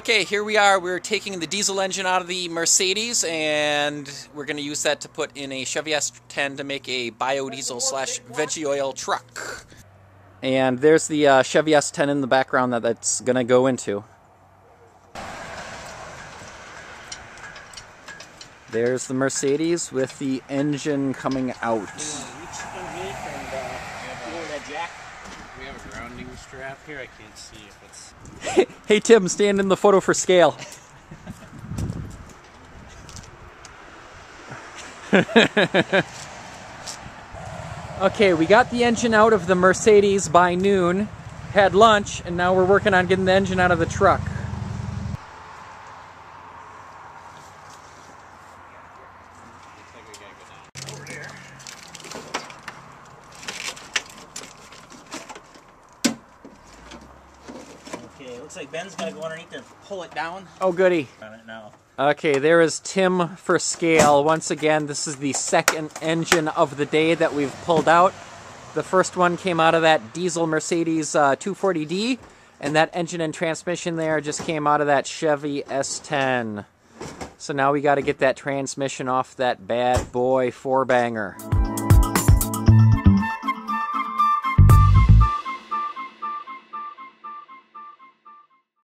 Okay, here we are. We're taking the diesel engine out of the Mercedes, and we're going to use that to put in a Chevy S-10 to make a biodiesel / veggie oil truck. And there's the Chevy S-10 in the background that's going to go into. There's the Mercedes with the engine coming out. We have a grounding strap here. I can't see if it's... Hey Tim, stand in the photo for scale. Okay, we got the engine out of the Mercedes by noon, had lunch, and now we're working on getting the engine out of the truck. Okay, looks like Ben's gotta go underneath there and pull it down. Oh goody. On it now. Okay, there is Tim for scale. Once again, this is the second engine of the day that we've pulled out. The first one came out of that diesel Mercedes 240D, and that engine and transmission there just came out of that Chevy S-10. So now we got to get that transmission off that bad boy 4-banger.